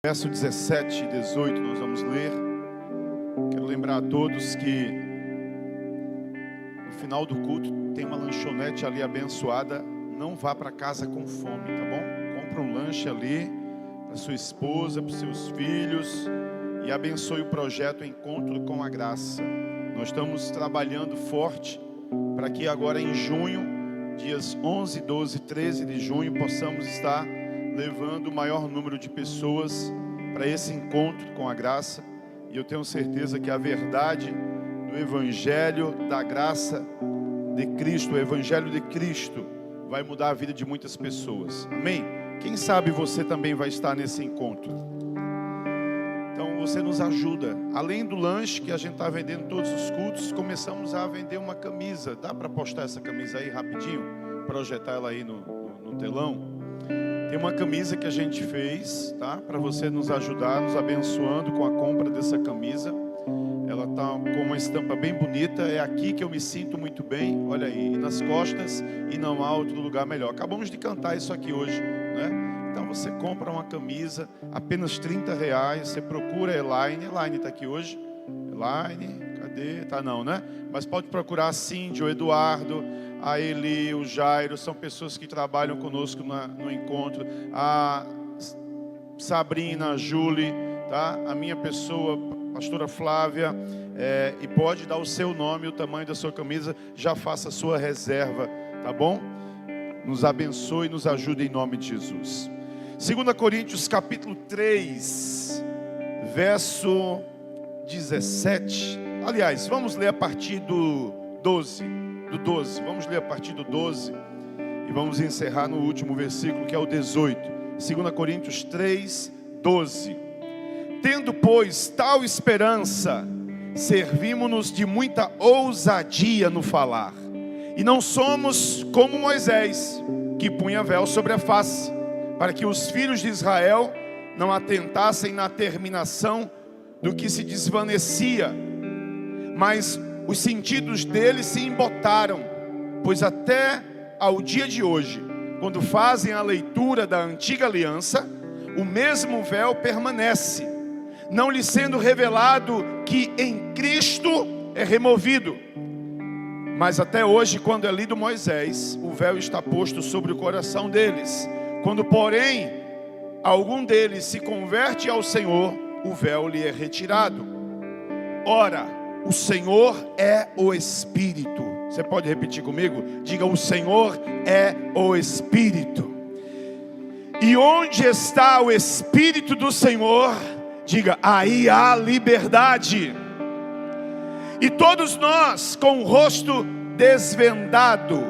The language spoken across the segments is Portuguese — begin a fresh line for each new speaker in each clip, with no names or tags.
Verso 17 e 18 nós vamos ler. Quero lembrar a todos que no final do culto tem uma lanchonete ali abençoada. Não vá para casa com fome, tá bom? Compra um lanche ali para sua esposa, para os seus filhos e abençoe o projeto Encontro com a Graça. Nós estamos trabalhando forte para que agora em junho, dias 11, 12 e 13 de junho, possamos estar levando o maior número de pessoas para esse encontro com a graça. E eu tenho certeza que a verdade do Evangelho da graça de Cristo, o Evangelho de Cristo, vai mudar a vida de muitas pessoas. Amém? Quem sabe você também vai estar nesse encontro. Então você nos ajuda. Além do lanche que a gente está vendendo em todos os cultos, começamos a vender uma camisa. Dá para postar essa camisa aí rapidinho? Projetar ela aí no telão? Tem uma camisa que a gente fez, tá? Para você nos ajudar, nos abençoando com a compra dessa camisa. Ela tá com uma estampa bem bonita. É aqui que eu me sinto muito bem. Olha aí, nas costas, e não há outro lugar melhor. Acabamos de cantar isso aqui hoje, né? Então você compra uma camisa, apenas R$30. Você procura a Elaine. Elaine está aqui hoje. Elaine, cadê? Tá não, né? Mas pode procurar a Cindy, o Eduardo, a Eli, o Jairo, são pessoas que trabalham conosco no encontro. A Sabrina, a Julie, tá? A minha pessoa, a pastora Flávia, e pode dar o seu nome, o tamanho da sua camisa, já faça a sua reserva, tá bom? Nos abençoe e nos ajude em nome de Jesus. 2 Coríntios capítulo 3, verso 17. Aliás, vamos ler a partir do 12. Vamos ler a partir do 12 e vamos encerrar no último versículo, que é o 18. 2 Coríntios 3, 12. Tendo, pois, tal esperança, servimos-nos de muita ousadia no falar. E não somos como Moisés, que punha véu sobre a face, para que os filhos de Israel não atentassem na terminação do que se desvanecia, mas os sentidos deles se embotaram, pois até ao dia de hoje, quando fazem a leitura da antiga aliança, o mesmo véu permanece, não lhe sendo revelado que em Cristo é removido. Mas até hoje, quando é lido Moisés, o véu está posto sobre o coração deles. Quando, porém, algum deles se converte ao Senhor, o véu lhe é retirado. Ora, o Senhor é o Espírito. Você pode repetir comigo? Diga: o Senhor é o Espírito. E onde está o Espírito do Senhor? Diga: aí há liberdade. E todos nós, com o rosto desvendado,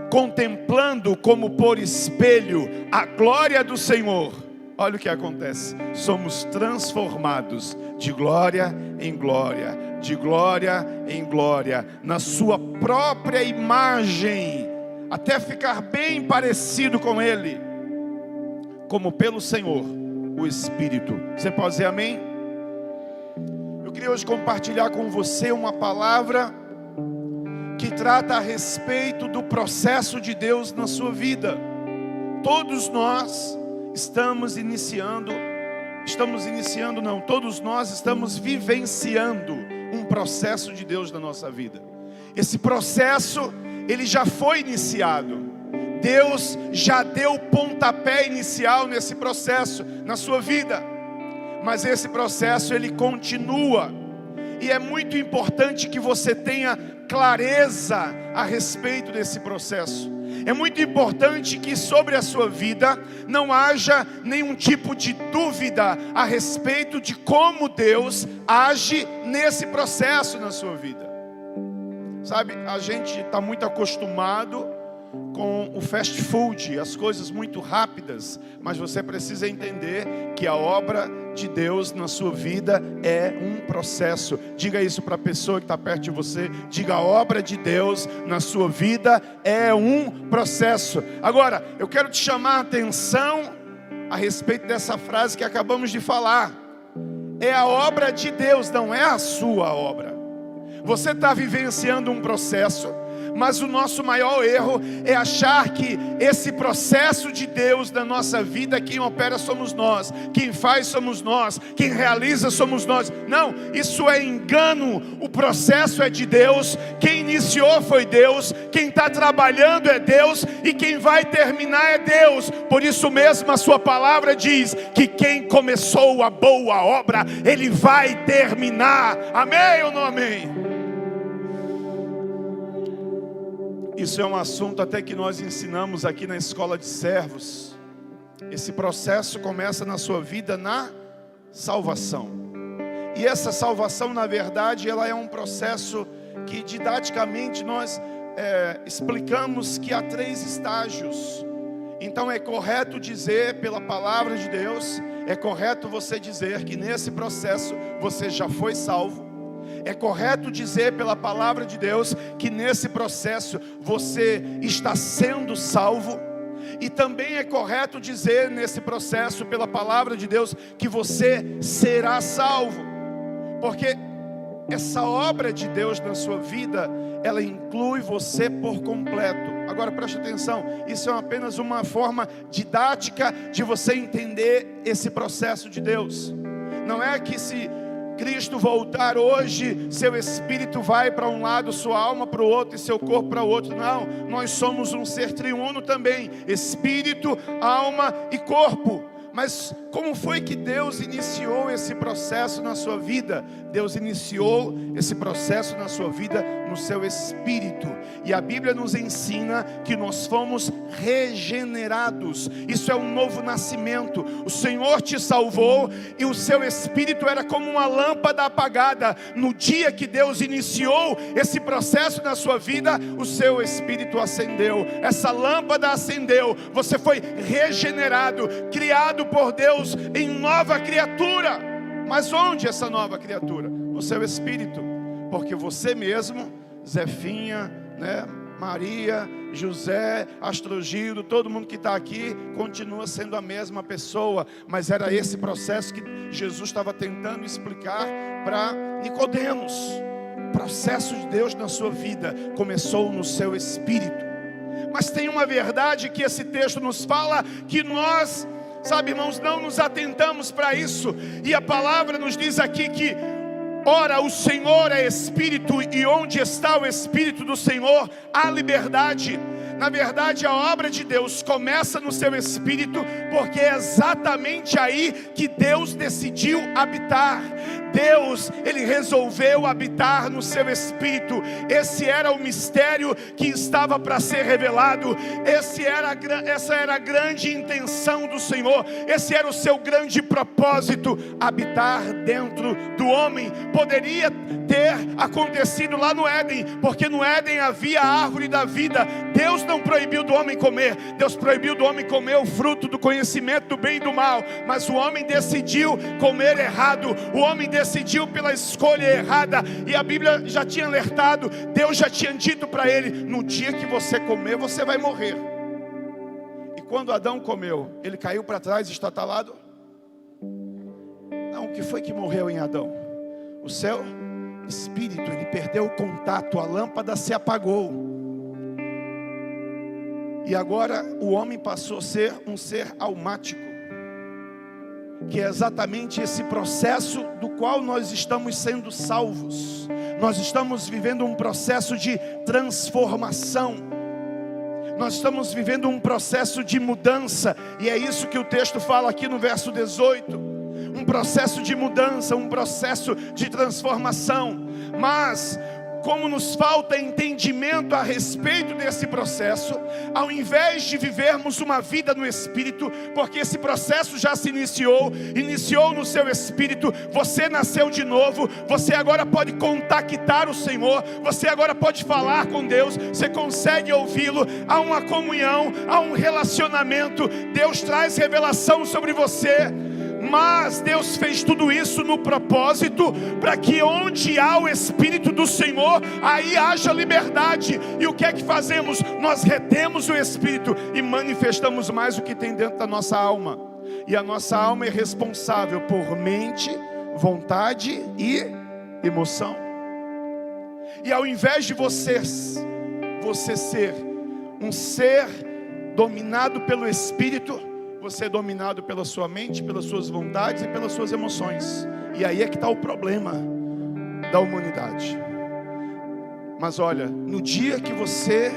contemplando como por espelho a glória do Senhor, olha o que acontece: somos transformados de glória em glória, de glória em glória, na sua própria imagem, até ficar bem parecido com Ele, como pelo Senhor, o Espírito. Você pode dizer amém? Eu queria hoje compartilhar com você uma palavra que trata a respeito do processo de Deus na sua vida. Todos nós todos nós estamos vivenciando um processo de Deus na nossa vida. Esse processo, ele já foi iniciado. Deus já deu o pontapé inicial nesse processo, na sua vida. Mas esse processo, ele continua. E é muito importante que você tenha clareza a respeito desse processo. É muito importante que sobre a sua vida não haja nenhum tipo de dúvida a respeito de como Deus age nesse processo na sua vida. Sabe, a gente está muito acostumado com o fast food, as coisas muito rápidas, mas você precisa entender que a obra de Deus na sua vida é um processo. Diga isso para a pessoa que está perto de você. Diga: a obra de Deus na sua vida é um processo. Agora, eu quero te chamar a atenção a respeito dessa frase que acabamos de falar. É a obra de Deus, não é a sua obra. Você está vivenciando um processo, Mas o nosso maior erro é achar que esse processo de Deus na nossa vida, quem opera somos nós, quem faz somos nós, quem realiza somos nós. Não, isso é engano. O processo é de Deus, quem iniciou foi Deus, quem está trabalhando é Deus e quem vai terminar é Deus. Por isso mesmo a sua palavra diz que quem começou a boa obra, Ele vai terminar. Amém ou não amém? Isso é um assunto até que nós ensinamos aqui na escola de servos. Esse processo começa na sua vida na salvação. E essa salvação, na verdade, ela é um processo que didaticamente nós explicamos que há 3 estágios. Então é correto dizer pela palavra de Deus, é correto você dizer que nesse processo você já foi salvo. É correto dizer pela palavra de Deus que nesse processo você está sendo salvo. E também é correto dizer nesse processo pela palavra de Deus que você será salvo. Porque essa obra de Deus na sua vida, ela inclui você por completo. Agora preste atenção, isso é apenas uma forma didática de você entender esse processo de Deus. Não é que se Cristo voltar hoje, seu espírito vai para um lado, sua alma para o outro e seu corpo para o outro. Não, nós somos um ser triuno também, espírito, alma e corpo. Mas como foi que Deus iniciou esse processo na sua vida? Deus iniciou esse processo na sua vida no seu espírito. E a Bíblia nos ensina que nós fomos regenerados. Isso é um novo nascimento. O Senhor te salvou e o seu espírito era como uma lâmpada apagada. No dia que Deus iniciou esse processo na sua vida, o seu espírito acendeu. Essa lâmpada acendeu. Você foi regenerado, criado por Deus em nova criatura. Mas onde essa nova criatura? No seu espírito. Porque você mesmo, Zefinha, Maria, José, Astrogildo, todo mundo que está aqui continua sendo a mesma pessoa. Mas era esse processo que Jesus estava tentando explicar para Nicodemos. O processo de Deus na sua vida começou no seu espírito. Mas tem uma verdade que esse texto nos fala, que nós, sabe, irmãos, não nos atentamos para isso. E a palavra nos diz aqui que, ora, o Senhor é Espírito, e onde está o Espírito do Senhor, há liberdade. Na verdade, a obra de Deus começa no seu espírito, porque é exatamente aí que Deus decidiu habitar. Deus, Ele resolveu habitar no seu espírito. Esse era o mistério que estava para ser revelado. Essa era a grande intenção do Senhor. Esse era o seu grande propósito, habitar dentro do homem. Poderia ter acontecido lá no Éden, porque no Éden havia a árvore da vida. Deus não proibiu do homem comer. Deus proibiu do homem comer o fruto do conhecimento do bem e do mal. Mas o homem decidiu comer errado. O homem decidiu pela escolha errada. E a Bíblia já tinha alertado. Deus já tinha dito para ele: no dia que você comer, você vai morrer. E quando Adão comeu, ele caiu para trás, estatalado? Não, o que foi que morreu em Adão? O seu espírito. Ele perdeu o contato, a lâmpada se apagou. E agora o homem passou a ser um ser almático, que é exatamente esse processo do qual nós estamos sendo salvos. Nós estamos vivendo um processo de transformação. Nós estamos vivendo um processo de mudança. E é isso que o texto fala aqui no verso 18. Um processo de mudança, um processo de transformação. Mas como nos falta entendimento a respeito desse processo, ao invés de vivermos uma vida no Espírito, porque esse processo já se iniciou no seu Espírito, você nasceu de novo, você agora pode contactar o Senhor, você agora pode falar com Deus, você consegue ouvi-lo, há uma comunhão, há um relacionamento, Deus traz revelação sobre você. Mas Deus fez tudo isso no propósito para que onde há o Espírito do Senhor, aí haja liberdade. E o que é que fazemos? Nós retemos o Espírito e manifestamos mais o que tem dentro da nossa alma. E a nossa alma é responsável por mente, vontade e emoção. E ao invés de você você ser um ser dominado pelo Espírito, você é dominado pela sua mente, pelas suas vontades e pelas suas emoções. E aí é que está o problema da humanidade. Mas olha, no dia que você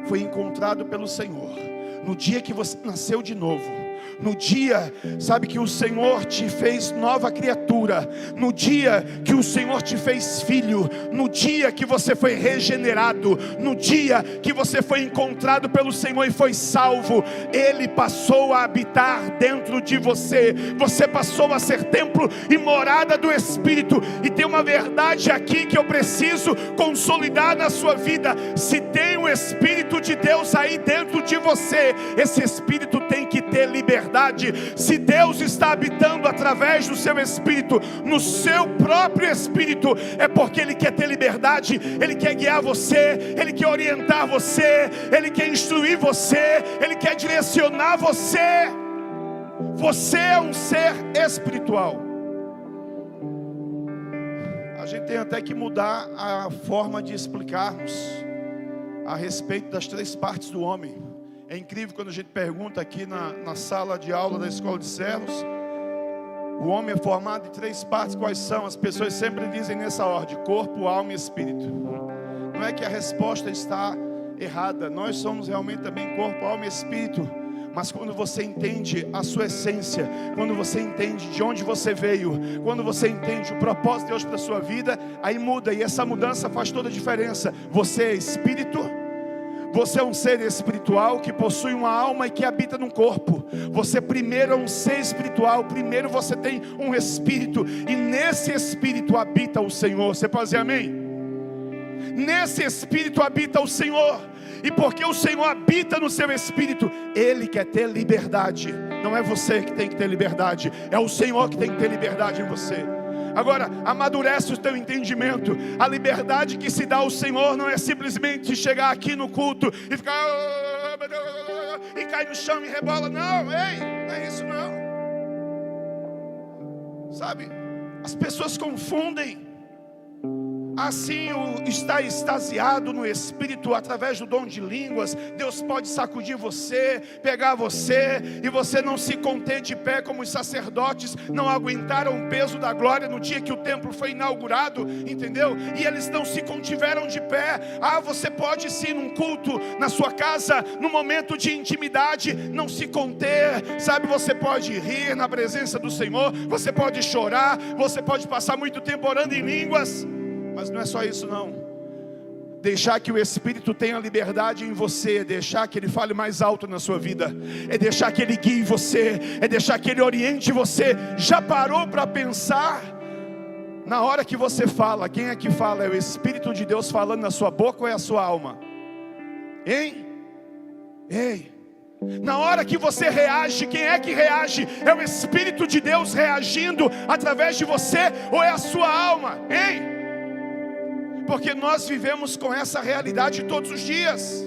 foi encontrado pelo Senhor, no dia que você nasceu de novo, no dia, sabe, que o Senhor te fez nova criatura, no dia que o Senhor te fez filho, no dia que você foi regenerado, no dia que você foi encontrado pelo Senhor e foi salvo, Ele passou a habitar dentro de você. Você passou a ser templo e morada do Espírito. E tem uma verdade aqui que eu preciso consolidar na sua vida: se tem o Espírito de Deus aí dentro de você, esse Espírito tem que ter liberdade. Se Deus está habitando através do seu Espírito, no seu próprio Espírito, é porque Ele quer ter liberdade. Ele quer guiar você, Ele quer orientar você, Ele quer instruir você, Ele quer direcionar você. Você é um ser espiritual. A gente tem até que mudar a forma de explicarmos a respeito das 3 partes do homem. É incrível quando a gente pergunta aqui na sala de aula da Escola de Servos: o homem é formado de 3 partes, quais são? As pessoas sempre dizem nessa ordem: corpo, alma e espírito. Não é que a resposta está errada, nós somos realmente também corpo, alma e espírito. Mas quando você entende a sua essência, quando você entende de onde você veio, quando você entende o propósito de Deus para a sua vida, aí muda, e essa mudança faz toda a diferença. Você é espírito. Você é um ser espiritual que possui uma alma e que habita num corpo. Você primeiro é um ser espiritual. Primeiro você tem um espírito, e nesse espírito habita o Senhor. Você pode dizer amém? Nesse espírito habita o Senhor. E porque o Senhor habita no seu espírito, Ele quer ter liberdade. Não é você que tem que ter liberdade, é o Senhor que tem que ter liberdade em você. Agora, amadurece o teu entendimento. A liberdade que se dá ao Senhor não é simplesmente chegar aqui no culto e ficar e cair no chão e rebola. Não, ei, não é isso não. Sabe, as pessoas confundem. Assim, o estar extasiado no Espírito através do dom de línguas. Deus pode sacudir você, pegar você, e você não se conter de pé como os sacerdotes não aguentaram o peso da glória no dia que o templo foi inaugurado, entendeu? E eles não se contiveram de pé. Você pode sim, num culto, na sua casa, num momento de intimidade, não se conter, sabe? Você pode rir na presença do Senhor, você pode chorar, você pode passar muito tempo orando em línguas. Mas não é só isso não. Deixar que o Espírito tenha liberdade em você, é deixar que Ele fale mais alto na sua vida, é deixar que Ele guie você, é deixar que Ele oriente você. Já parou para pensar? Na hora que você fala, quem é que fala? É o Espírito de Deus falando na sua boca ou é a sua alma? Hein? Ei! Na hora que você reage, quem é que reage? É o Espírito de Deus reagindo através de você ou é a sua alma? Hein? Porque nós vivemos com essa realidade todos os dias,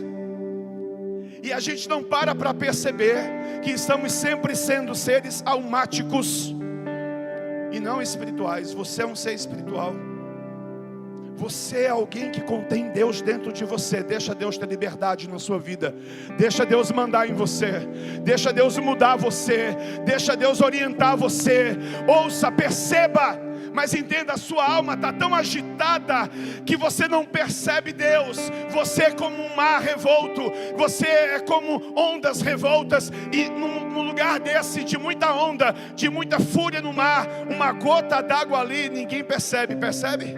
e a gente não para perceber que estamos sempre sendo seres almáticos e não espirituais. Você é um ser espiritual. Você é alguém que contém Deus dentro de você. Deixa Deus ter liberdade na sua vida. Deixa Deus mandar em você. Deixa Deus mudar você. Deixa Deus orientar você. Ouça, perceba. Mas entenda, a sua alma está tão agitada que você não percebe Deus. Você é como um mar revolto. Você é como ondas revoltas. E num lugar desse, de muita onda, de muita fúria no mar, uma gota d'água ali, ninguém percebe. Percebe?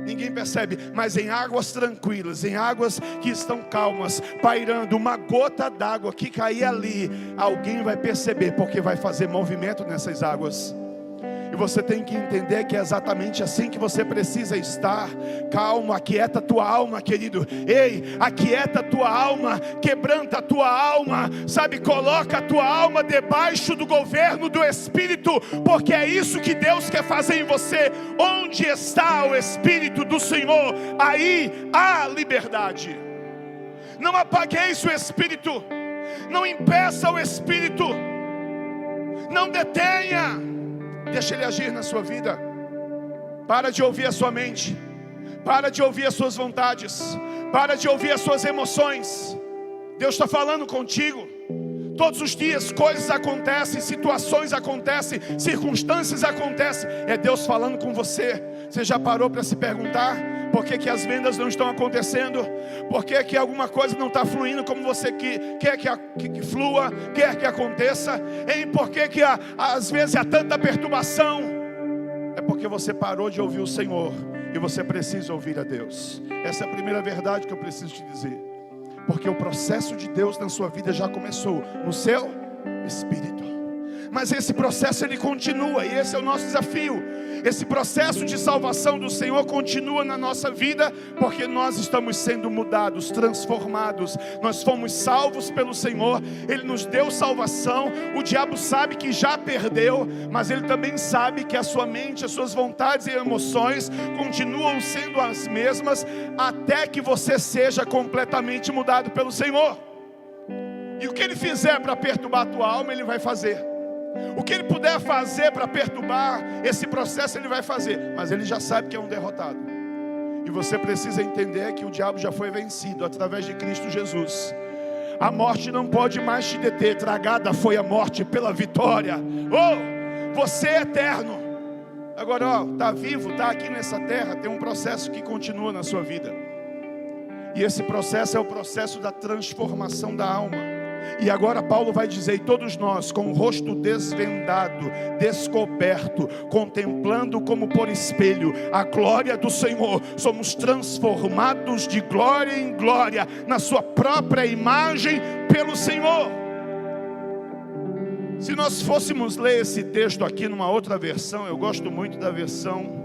Ninguém percebe. Mas em águas tranquilas, em águas que estão calmas, pairando, uma gota d'água que cair ali, alguém vai perceber, porque vai fazer movimento nessas águas. E você tem que entender que é exatamente assim que você precisa estar. Calma, aquieta a tua alma, querido. Ei, aquieta a tua alma, quebranta a tua alma, sabe, coloca a tua alma debaixo do governo do Espírito, porque é isso que Deus quer fazer em você. Onde está o Espírito do Senhor, aí há liberdade. Não apagueis o Espírito, não impeça o Espírito, não detenha. Deixa Ele agir na sua vida. Para de ouvir a sua mente. Para de ouvir as suas vontades. Para de ouvir as suas emoções. Deus está falando contigo. Todos os dias coisas acontecem, situações acontecem, circunstâncias acontecem. É Deus falando com você. Você já parou para se perguntar por que as vendas não estão acontecendo? Por que alguma coisa não está fluindo como você quer que flua, quer que aconteça? Por que às vezes há tanta perturbação? É porque você parou de ouvir o Senhor e você precisa ouvir a Deus. Essa é a primeira verdade que eu preciso te dizer. Porque o processo de Deus na sua vida já começou no seu espírito. Mas esse processo ele continua, e esse é o nosso desafio. Esse processo de salvação do Senhor continua na nossa vida, porque nós estamos sendo mudados, transformados. Nós fomos salvos pelo Senhor, Ele nos deu salvação. O diabo sabe que já perdeu, mas ele também sabe que a sua mente, as suas vontades e emoções continuam sendo as mesmas, até que você seja completamente mudado pelo Senhor. E o que ele fizer para perturbar a tua alma, ele vai fazer. O que ele puder fazer para perturbar esse processo, ele vai fazer. Mas ele já sabe que é um derrotado. E você precisa entender que o diabo já foi vencido através de Cristo Jesus. A morte não pode mais te deter. Tragada foi a morte pela vitória. Você é eterno. Agora, está vivo, está aqui nessa terra. Tem um processo que continua na sua vida. E esse processo é o processo da transformação da alma. E agora Paulo vai dizer: e todos nós, com o rosto desvendado, descoberto, contemplando como por espelho a glória do Senhor, somos transformados de glória em glória, na sua própria imagem pelo Senhor. Se nós fôssemos ler esse texto aqui numa outra versão, eu gosto muito da versão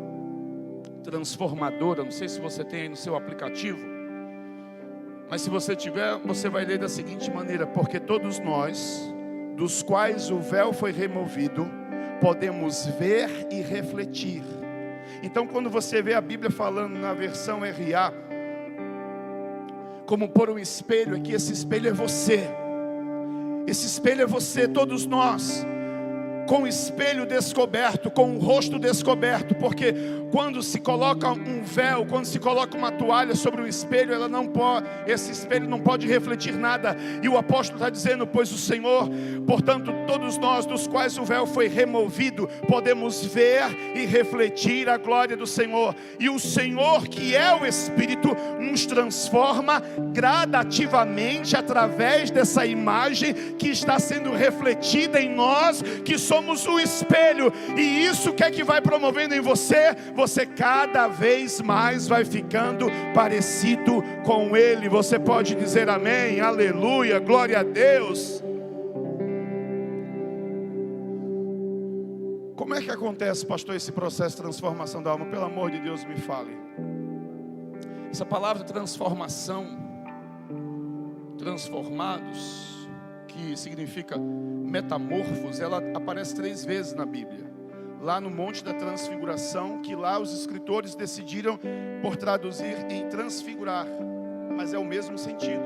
transformadora, não sei se você tem aí no seu aplicativo, mas se você tiver, você vai ler da seguinte maneira: porque todos nós, dos quais o véu foi removido, podemos ver e refletir. Então, quando você vê a Bíblia falando na versão RA, como por um espelho aqui, esse espelho é você. Esse espelho é você, todos nós, com o espelho descoberto, com o rosto descoberto. Porque quando se coloca um véu, quando se coloca uma toalha sobre o espelho, esse espelho não pode refletir nada. E o apóstolo está dizendo: pois o Senhor, portanto todos nós, dos quais o véu foi removido, podemos ver e refletir a glória do Senhor. E o Senhor, que é o Espírito, nos transforma gradativamente através dessa imagem que está sendo refletida em nós, que somos o espelho. E isso que é que vai promovendo em você? Você cada vez mais vai ficando parecido com Ele. Você pode dizer amém, aleluia, glória a Deus. Como é que acontece, pastor, esse processo de transformação da alma? Pelo amor de Deus, me fale. Essa palavra transformação, transformados, que significa metamorfos, ela aparece 3 vezes na Bíblia. Lá no Monte da Transfiguração, que lá os escritores decidiram por traduzir em transfigurar, mas é o mesmo sentido.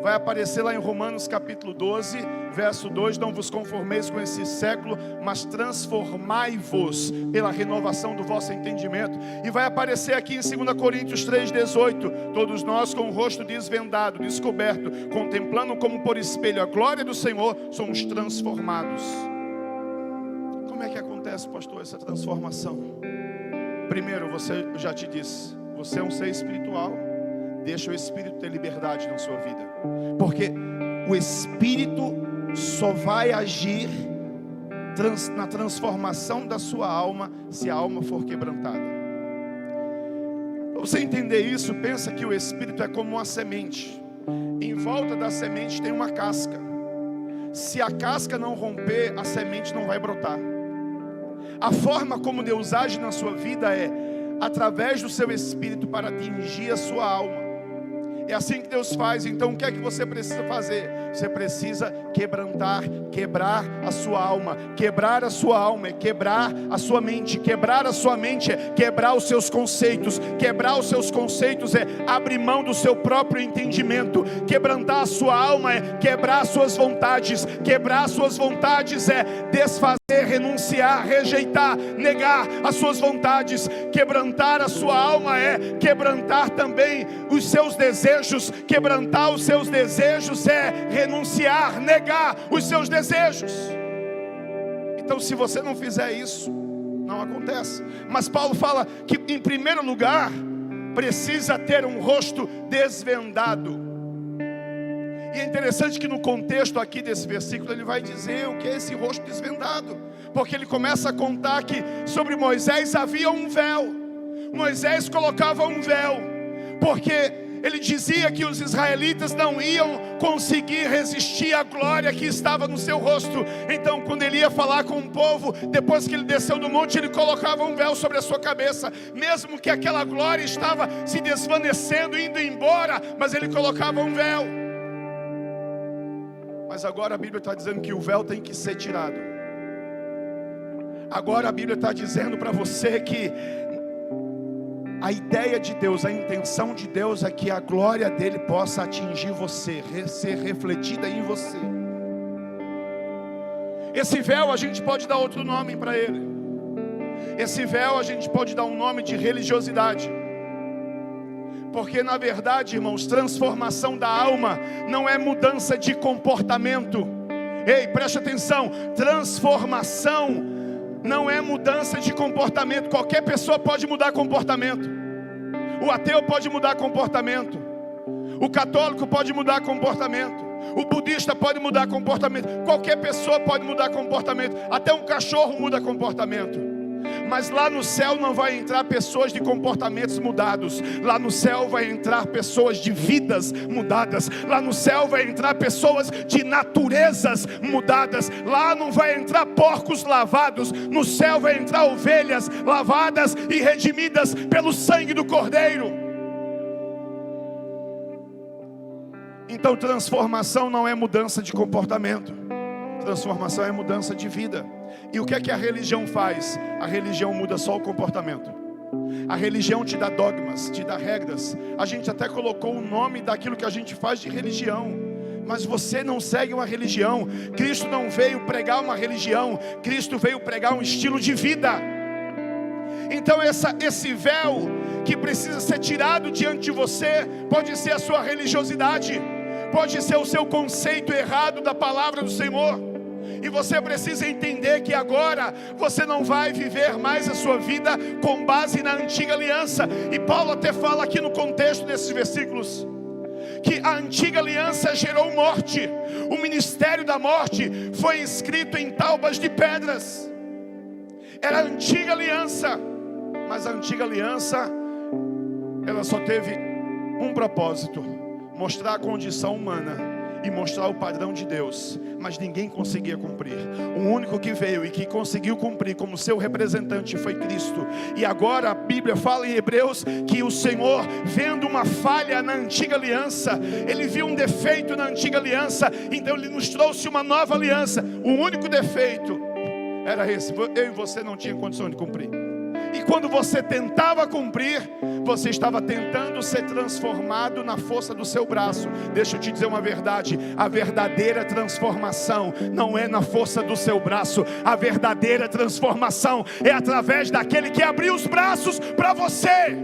Vai aparecer lá em Romanos capítulo 12, verso 2: não vos conformeis com esse século, mas transformai-vos pela renovação do vosso entendimento. E vai aparecer aqui em 2 Coríntios 3,18: todos nós, com o rosto desvendado, descoberto, contemplando como por espelho a glória do Senhor, somos transformados. Como é que acontece, pastor, essa transformação? Primeiro, eu já te disse, você é um ser espiritual. Deixa o Espírito ter liberdade na sua vida, porque o Espírito só vai agir na transformação da sua alma se a alma for quebrantada. Para você entender isso, pensa que o Espírito é como uma semente. Em volta da semente tem uma casca. Se a casca não romper, a semente não vai brotar. A forma como Deus age na sua vida é através do seu Espírito para atingir a sua alma. É assim que Deus faz. Então o que é que você precisa fazer? Você precisa quebrar a sua alma. Quebrar a sua alma é quebrar a sua mente. Quebrar a sua mente é quebrar os seus conceitos. Quebrar os seus conceitos é abrir mão do seu próprio entendimento. Quebrantar a sua alma é quebrar as suas vontades. Quebrar as suas vontades é desfazer
renunciar, rejeitar, negar as suas vontades. Quebrantar a sua alma é quebrantar também os seus desejos. Quebrantar os seus desejos é renunciar, negar os seus desejos. Então, se você não fizer isso, não acontece. Mas Paulo fala que, em primeiro lugar, precisa ter um rosto desvendado. E é interessante que no contexto aqui desse versículo ele vai dizer o que é esse rosto desvendado, porque ele começa a contar que sobre Moisés havia um véu. Moisés colocava um véu, porque ele dizia que os israelitas não iam conseguir resistir à glória que estava no seu rosto. Então, quando ele ia falar com o povo, depois que ele desceu do monte, ele colocava um véu sobre a sua cabeça, mesmo que aquela glória estava se desvanecendo, indo embora, mas ele colocava um véu. Mas agora a Bíblia está dizendo que o véu tem que ser tirado. Agora a Bíblia está dizendo para você que a ideia de Deus, a intenção de Deus é que a glória dele possa atingir você, ser refletida em você. Esse véu a gente pode dar outro nome para ele. Esse véu a gente pode dar um nome de religiosidade. Porque na verdade, irmãos, transformação da alma não é mudança de comportamento. Ei, preste atenção, transformação não é mudança de comportamento. Qualquer pessoa pode mudar comportamento. O ateu pode mudar comportamento. O católico pode mudar comportamento. O budista pode mudar comportamento. Qualquer pessoa pode mudar comportamento. Até um cachorro muda comportamento. Mas lá no céu não vai entrar pessoas de comportamentos mudados. Lá no céu vai entrar pessoas de vidas mudadas. Lá no céu vai entrar pessoas de naturezas mudadas. Lá não vai entrar porcos lavados. No céu vai entrar ovelhas lavadas e redimidas pelo sangue do Cordeiro. Então transformação não é mudança de comportamento. Transformação é mudança de vida. E o que é que a religião faz? A religião muda só o comportamento. A religião te dá dogmas, te dá regras. A gente até colocou o nome daquilo que a gente faz de religião. Mas você não segue uma religião. Cristo não veio pregar uma religião. Cristo veio pregar um estilo de vida. Então esse véu que precisa ser tirado diante de você, pode ser a sua religiosidade, pode ser o seu conceito errado da palavra do Senhor. E você precisa entender que agora você não vai viver mais a sua vida com base na antiga aliança. E Paulo até fala aqui no contexto desses versículos que a antiga aliança gerou morte. O ministério da morte foi escrito em tábuas de pedras. Era a antiga aliança. Mas a antiga aliança, ela só teve um propósito: mostrar a condição humana e mostrar o padrão de Deus. Mas ninguém conseguia cumprir. O único que veio e que conseguiu cumprir como seu representante foi Cristo. E agora a Bíblia fala em Hebreus que o Senhor, vendo uma falha na antiga aliança, Ele viu um defeito na antiga aliança, então Ele nos trouxe uma nova aliança. O único defeito era esse: eu e você não tinha condição de cumprir. E quando você tentava cumprir, você estava tentando ser transformado na força do seu braço. Deixa eu te dizer uma verdade: a verdadeira transformação não é na força do seu braço. A verdadeira transformação é através daquele que abriu os braços para você.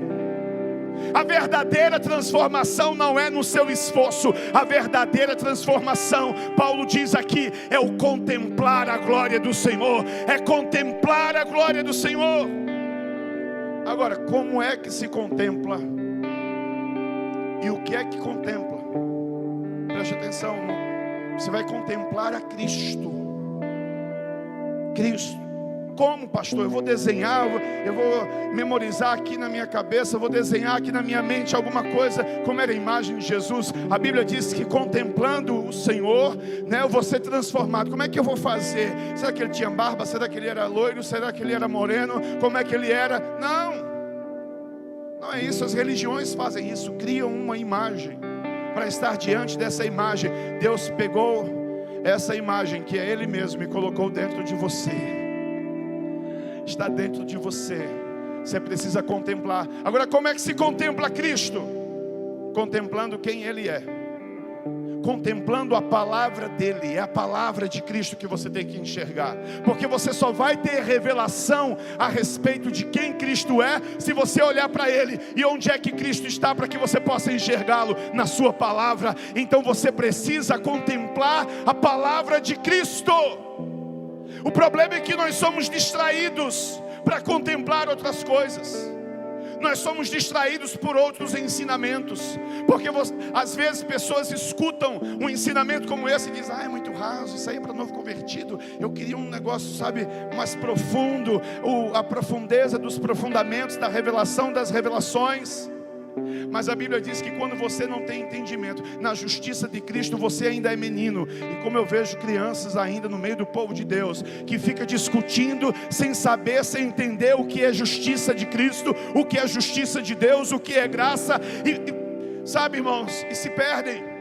A verdadeira transformação não é no seu esforço. A verdadeira transformação, Paulo diz aqui, é o contemplar a glória do Senhor. É contemplar a glória do Senhor. Agora, como é que se contempla? E o que é que contempla? Preste atenção. Você vai contemplar a Cristo. Cristo. Como, pastor? Eu vou desenhar, eu vou memorizar aqui na minha cabeça, eu vou desenhar aqui na minha mente alguma coisa, como era a imagem de Jesus. A Bíblia diz que contemplando o Senhor, né, eu vou ser transformado. Como é que eu vou fazer? Será que ele tinha barba? Será que ele era loiro? Será que ele era moreno? Como é que ele era? Não é isso. As religiões fazem isso, criam uma imagem para estar diante dessa imagem. Deus pegou essa imagem que é Ele mesmo e colocou dentro de você. Está dentro de você. Você precisa contemplar. Agora, como é que se contempla Cristo? Contemplando quem Ele é, contemplando a palavra dele. É a palavra de Cristo que você tem que enxergar, porque você só vai ter revelação a respeito de quem Cristo é se você olhar para ele e onde é que Cristo está, para que você possa enxergá-lo na sua palavra. Então você precisa contemplar a palavra de Cristo. O problema é que nós somos distraídos para contemplar outras coisas. Nós somos distraídos por outros ensinamentos, porque às vezes pessoas escutam um ensinamento como esse e dizem: é muito raso, isso aí é para novo convertido. Eu queria um negócio, sabe, mais profundo, a profundeza dos profundamentos, da revelação das revelações. Mas a Bíblia diz que quando você não tem entendimento na justiça de Cristo, você ainda é menino. E como eu vejo crianças ainda no meio do povo de Deus, que fica discutindo sem saber, sem entender o que é justiça de Cristo, o que é justiça de Deus, o que é graça, sabe, irmãos, e se perdem.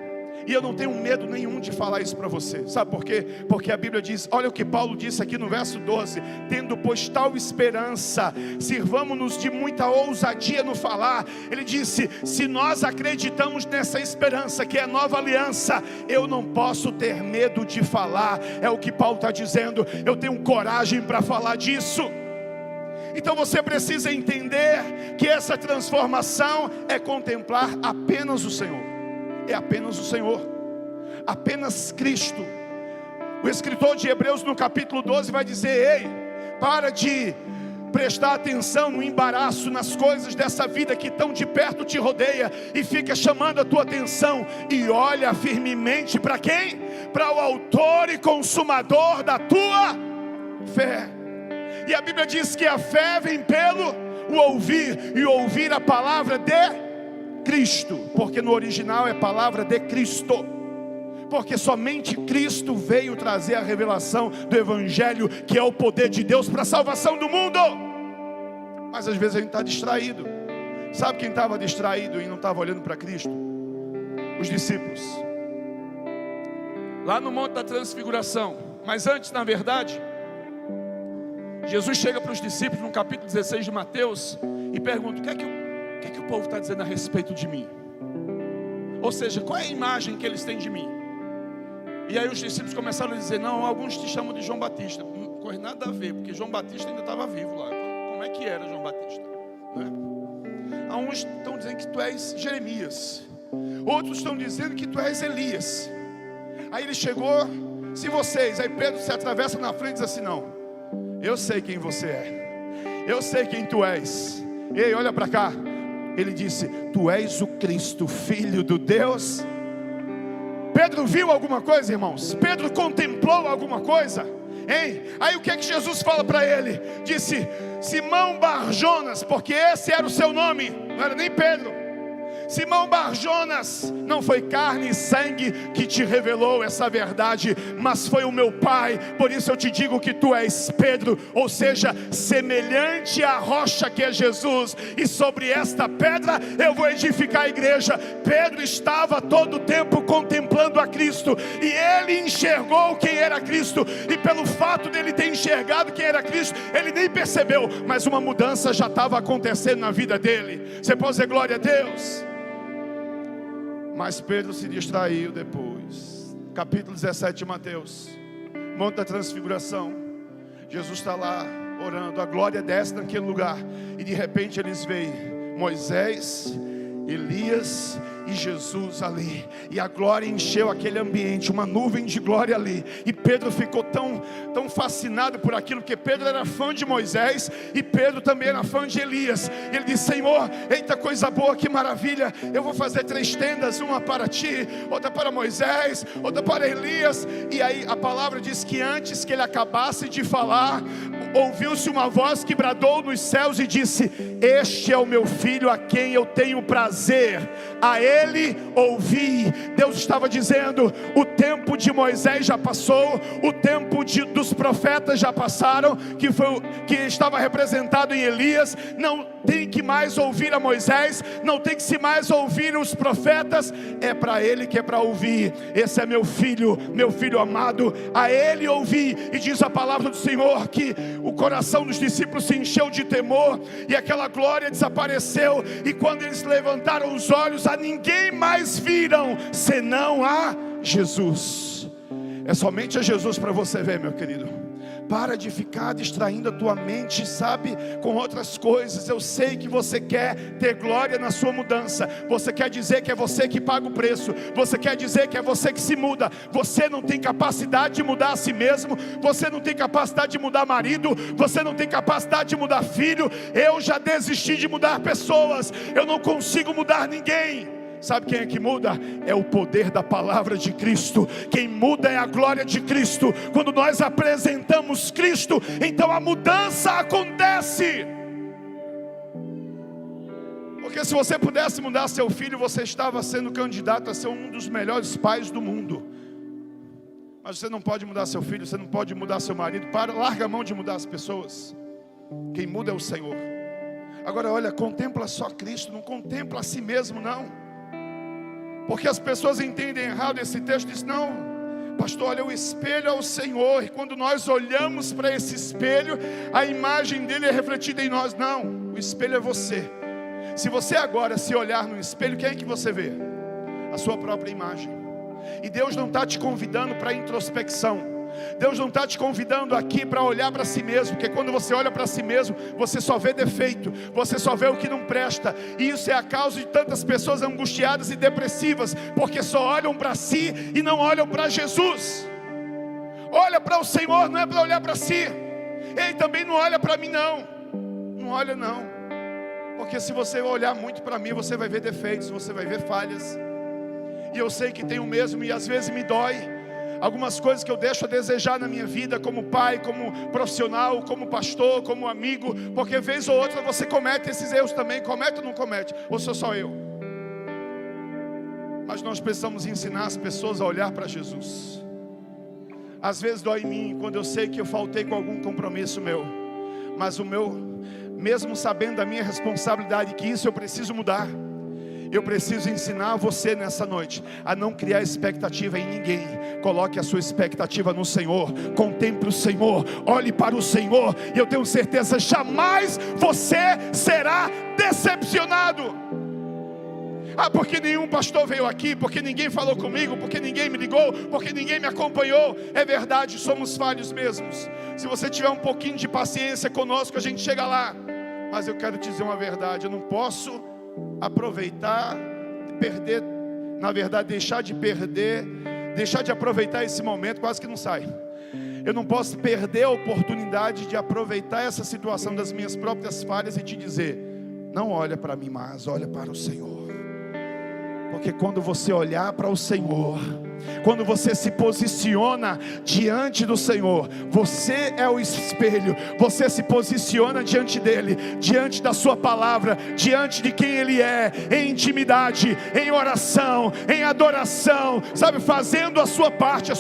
E eu não tenho medo nenhum de falar isso para você. Sabe por quê? Porque a Bíblia diz, olha o que Paulo disse aqui no verso 12: tendo pois tal esperança, sirvamo-nos de muita ousadia no falar. Ele disse: se nós acreditamos nessa esperança, que é a nova aliança, eu não posso ter medo de falar. É o que Paulo está dizendo. Eu tenho coragem para falar disso. Então você precisa entender que essa transformação é contemplar apenas o Senhor. É apenas o Senhor, apenas Cristo. O escritor de Hebreus no capítulo 12 vai dizer: ei, para de prestar atenção no embaraço, nas coisas dessa vida que tão de perto te rodeia e fica chamando a tua atenção, e olha firmemente para quem? Para o autor e consumador da tua fé. E a Bíblia diz que a fé vem pelo o ouvir, e ouvir a palavra de Cristo, porque no original é palavra de Cristo, porque somente Cristo veio trazer a revelação do Evangelho, que é o poder de Deus para a salvação do mundo. Mas às vezes a gente está distraído. Sabe quem estava distraído e não estava olhando para Cristo? Os discípulos, lá no Monte da Transfiguração. Mas antes, na verdade, Jesus chega para os discípulos no capítulo 16 de Mateus e pergunta: o que é que o povo está dizendo a respeito de mim? Ou seja, qual é a imagem que eles têm de mim? E aí os discípulos começaram a dizer: não, alguns te chamam de João Batista. Não corre nada a ver, porque João Batista ainda estava vivo lá. Como é que era João Batista? Há uns estão dizendo que tu és Jeremias, outros estão dizendo que tu és Elias. Aí ele chegou: se vocês, aí Pedro se atravessa na frente e diz assim: não, eu sei quem você é, eu sei quem tu és. Ei, olha para cá. Ele disse: tu és o Cristo, Filho do Deus. Pedro viu alguma coisa, irmãos? Pedro contemplou alguma coisa? Hein? Aí o que é que Jesus fala para ele? Disse: Simão Bar-Jonas, porque esse era o seu nome, não era nem Pedro. Simão Bar-Jonas, não foi carne e sangue que te revelou essa verdade, mas foi o meu Pai. Por isso eu te digo que tu és Pedro, ou seja, semelhante à rocha que é Jesus, e sobre esta pedra eu vou edificar a igreja. Pedro estava todo o tempo contemplando a Cristo, e ele enxergou quem era Cristo, e pelo fato dele ter enxergado quem era Cristo, ele nem percebeu, mas uma mudança já estava acontecendo na vida dele. Você pode dizer glória a Deus? Mas Pedro se distraiu depois. Capítulo 17 de Mateus, Monte da Transfiguração. Jesus está lá orando, a glória desce naquele lugar, e de repente eles veem Moisés, Elias e Jesus ali, e a glória encheu aquele ambiente, uma nuvem de glória ali, e Pedro ficou tão fascinado por aquilo, porque Pedro era fã de Moisés, e Pedro também era fã de Elias. E ele disse: Senhor, eita coisa boa, que maravilha, eu vou fazer 3 tendas, uma para ti, outra para Moisés, outra para Elias. E aí a palavra diz que antes que ele acabasse de falar, ouviu-se uma voz que bradou nos céus e disse: este é o meu filho, a quem eu tenho prazer, a ele ouvi. Deus estava dizendo: o tempo de Moisés já passou, o tempo dos profetas já passaram, que estava representado em Elias. Não tem que mais ouvir a Moisés, não tem que se mais ouvir os profetas, é para ele que é para ouvir. Esse é meu filho amado, a ele ouvi. E diz a palavra do Senhor que o coração dos discípulos se encheu de temor, e aquela glória desapareceu, e quando eles levantaram os olhos, a ninguém mais viram senão a Jesus. É somente a Jesus para você ver, meu querido. Para de ficar distraindo a tua mente, sabe, com outras coisas. Eu sei que você quer ter glória na sua mudança. Você quer dizer que é você que paga o preço. Você quer dizer que é você que se muda. Você não tem capacidade de mudar a si mesmo. Você não tem capacidade de mudar marido. Você não tem capacidade de mudar filho. Eu já desisti de mudar pessoas. Eu não consigo mudar ninguém. Sabe quem é que muda? É o poder da palavra de Cristo. Quem muda é a glória de Cristo. Quando nós apresentamos Cristo, então a mudança acontece. Porque se você pudesse mudar seu filho, você estava sendo candidato a ser um dos melhores pais do mundo. Mas você não pode mudar seu filho, você não pode mudar seu marido. Larga a mão de mudar as pessoas. Quem muda é o Senhor. Agora olha, contempla só Cristo, não contempla a si mesmo não. Porque as pessoas entendem errado esse texto. Diz, não, pastor, olha, o espelho é o Senhor. E quando nós olhamos para esse espelho, a imagem dele é refletida em nós. Não, o espelho é você. Se você agora se olhar no espelho, quem é que você vê? A sua própria imagem. E Deus não está te convidando para introspecção. Deus não está te convidando aqui para olhar para si mesmo. Porque quando você olha para si mesmo, você só vê defeito, você só vê o que não presta. E isso é a causa de tantas pessoas angustiadas e depressivas, porque só olham para si e não olham para Jesus. Olha para o Senhor, não é para olhar para si. Ei, também não olha para mim não. Não olha não. Porque se você olhar muito para mim, você vai ver defeitos, você vai ver falhas. E eu sei que tem o mesmo, e às vezes me dói algumas coisas que eu deixo a desejar na minha vida, como pai, como profissional, como pastor, como amigo. Porque vez ou outra você comete esses erros também. Comete ou não comete? Ou sou só eu? Mas nós precisamos ensinar as pessoas a olhar para Jesus. Às vezes dói em mim quando eu sei que eu faltei com algum compromisso meu. Mas o meu, mesmo sabendo da minha responsabilidade, que isso eu preciso mudar, eu preciso ensinar você nessa noite a não criar expectativa em ninguém. Coloque a sua expectativa no Senhor. Contemple o Senhor, olhe para o Senhor, e eu tenho certeza, jamais você será decepcionado. Ah, porque nenhum pastor veio aqui, porque ninguém falou comigo, porque ninguém me ligou, porque ninguém me acompanhou. É verdade, somos falhos mesmos. Se você tiver um pouquinho de paciência conosco, a gente chega lá. Mas eu quero te dizer uma verdade, eu não posso aproveitar, perder, na verdade deixar de aproveitar esse momento, quase que não sai. Eu não posso perder a oportunidade de aproveitar essa situação das minhas próprias falhas e te dizer, não olha para mim mais, olha para o Senhor. Porque quando você olhar para o Senhor, quando você se posiciona diante do Senhor, você é o espelho, você se posiciona diante dele, diante da sua palavra, diante de quem ele é, em intimidade, em oração, em adoração, sabe, fazendo a sua parte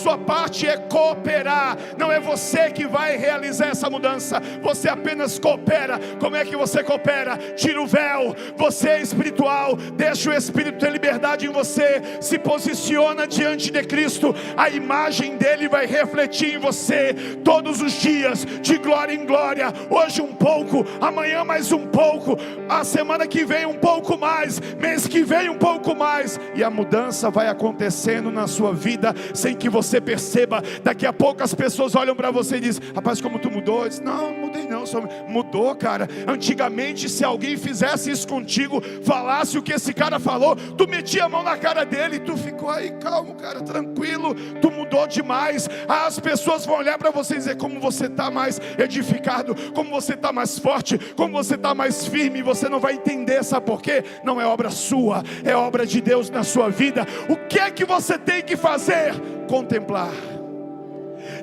é cooperar. Não é você que vai realizar essa mudança, você apenas coopera. Como é que você coopera? Tira o véu, você é espiritual, deixa o Espírito ter liberdade em você, se posiciona diante de Cristo, a imagem dele vai refletir em você todos os dias, de glória em glória. Hoje um pouco, amanhã mais um pouco, a semana que vem um pouco mais, mês que vem um pouco mais, e a mudança vai acontecendo na sua vida sem que você perceba. Daqui a pouco as pessoas olham para você e dizem, rapaz, como tu mudou? Eu disse, não mudei não, só mudou, cara. Antigamente, se alguém fizesse isso contigo, falasse o que esse cara falou, tu metia a mão na cara dele e tu ficou aí, calmo, cara, tranquilo, tu mudou demais. As pessoas vão olhar para você e dizer como você está mais edificado, como você está mais forte, como você está mais firme. E você não vai entender, sabe por quê? Não é obra sua, é obra de Deus na sua vida. O que é que você tem que fazer? Contemplar,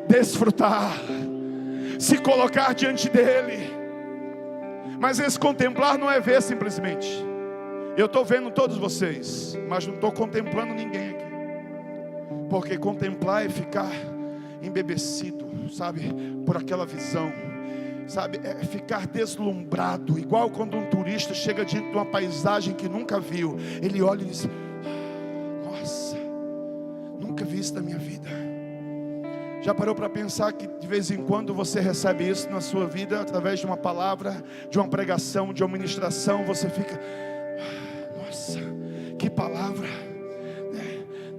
desfrutar, se colocar diante dele. Mas esse contemplar não é ver simplesmente. Eu estou vendo todos vocês, mas não estou contemplando ninguém aqui. Porque contemplar é ficar embebecido, sabe, por aquela visão, sabe, é ficar deslumbrado. Igual quando um turista chega diante de uma paisagem que nunca viu, ele olha e diz, nossa, nunca vi isso na minha vida. Já parou para pensar que de vez em quando você recebe isso na sua vida, através de uma palavra, de uma pregação, de uma ministração, você fica, nossa, que palavra,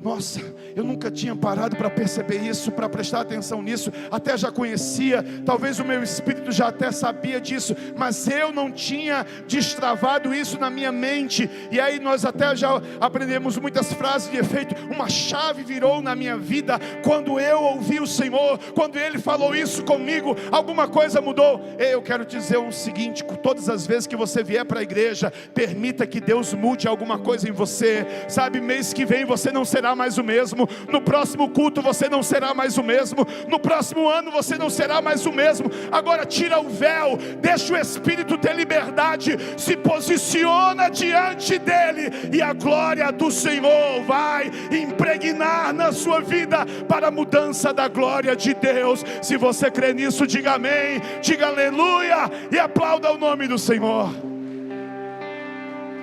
nossa, Eu nunca tinha parado para perceber isso, para prestar atenção nisso. Até já conhecia, talvez o meu espírito já até sabia disso, mas eu não tinha destravado isso na minha mente. E aí nós até já aprendemos muitas frases de efeito. Uma chave virou na minha vida quando eu ouvi o Senhor, quando Ele falou isso comigo, alguma coisa mudou. Eu quero dizer o seguinte: todas as vezes que você vier para a igreja, permita que Deus mude alguma coisa em você. Sabe, mês que vem você não será mais o mesmo, no próximo culto você não será mais o mesmo, no próximo ano você não será mais o mesmo. Agora tira o véu, deixa o Espírito ter liberdade, se posiciona diante dEle, e a glória do Senhor vai impregnar na sua vida para a mudança da glória de Deus. Se você crê nisso, diga amém, diga aleluia e aplauda o nome do Senhor.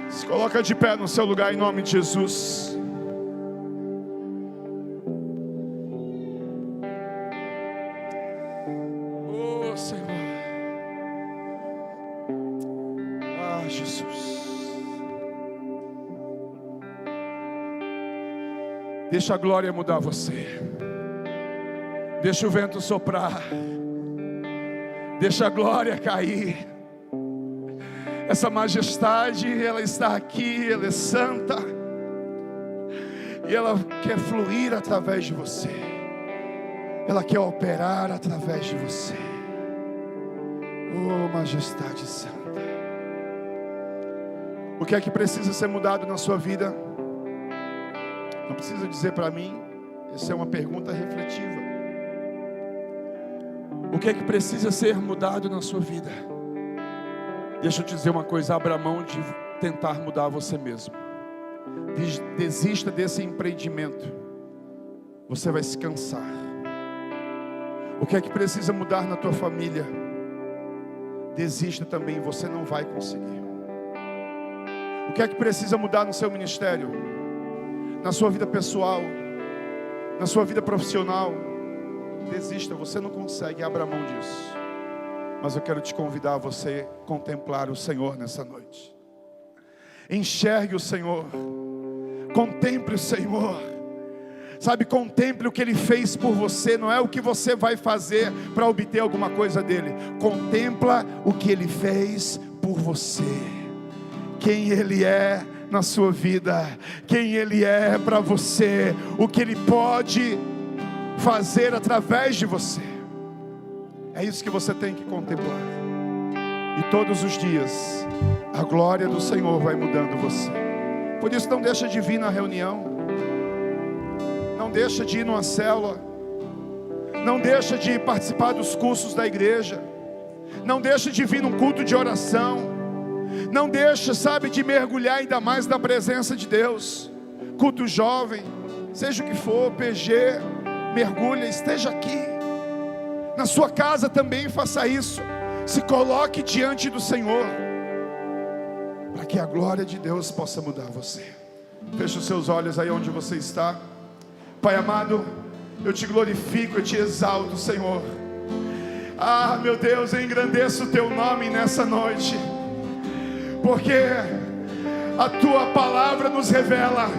Se coloca de pé no seu lugar em nome de Jesus. Senhor, Jesus, deixa a glória mudar você, deixa o vento soprar, deixa a glória cair. Essa majestade, ela está aqui, ela é santa, e ela quer fluir através de você, ela quer operar através de você. Oh, majestade santa. O que é que precisa ser mudado na sua vida? Não precisa dizer para mim, essa é uma pergunta refletiva. O que é que precisa ser mudado na sua vida? Deixa eu te dizer uma coisa: abra mão de tentar mudar você mesmo. Desista desse empreendimento, você vai se cansar. O que é que precisa mudar na tua família? Desista também, você não vai conseguir. O que é que precisa mudar no seu ministério, na sua vida pessoal, na sua vida profissional? Desista, você não consegue, abra mão disso. Mas eu quero te convidar a você contemplar o Senhor nessa noite. Enxergue o Senhor, contemple o Senhor. Sabe, contemple o que Ele fez por você, não é o que você vai fazer para obter alguma coisa dEle. Contempla o que Ele fez por você, quem Ele é na sua vida, quem Ele é para você, o que Ele pode fazer através de você. É isso que você tem que contemplar. E todos os dias a glória do Senhor vai mudando você. Por isso não deixa de vir na reunião, não deixa de ir numa célula, não deixa de participar dos cursos da igreja, não deixa de vir num culto de oração, não deixa, sabe, de mergulhar ainda mais na presença de Deus. Culto jovem, seja o que for, PG, mergulha, esteja aqui. Na sua casa também faça isso. Se coloque diante do Senhor, para que a glória de Deus possa mudar você. Feche os seus olhos aí onde você está. Pai amado, eu te glorifico, eu te exalto, Senhor. Ah, meu Deus, eu engrandeço o teu nome nessa noite, porque a tua palavra nos revela,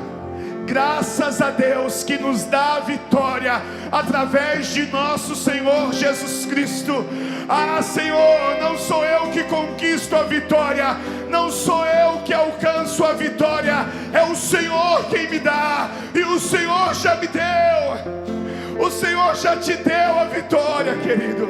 graças a Deus que nos dá a vitória através de nosso Senhor Jesus Cristo. Ah, Senhor, não sou eu que conquisto a vitória, não sou eu que alcanço a vitória, é o Senhor quem me dá, e o Senhor já me deu, o Senhor já te deu a vitória, querido.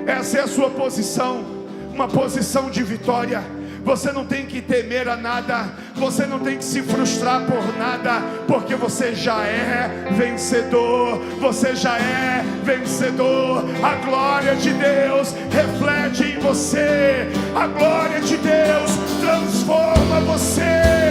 Essa é a sua posição, uma posição de vitória. Você não tem que temer a nada, você não tem que se frustrar por nada, porque você já é vencedor, você já é vencedor. A glória de Deus reflete em você, a glória de Deus transforma você.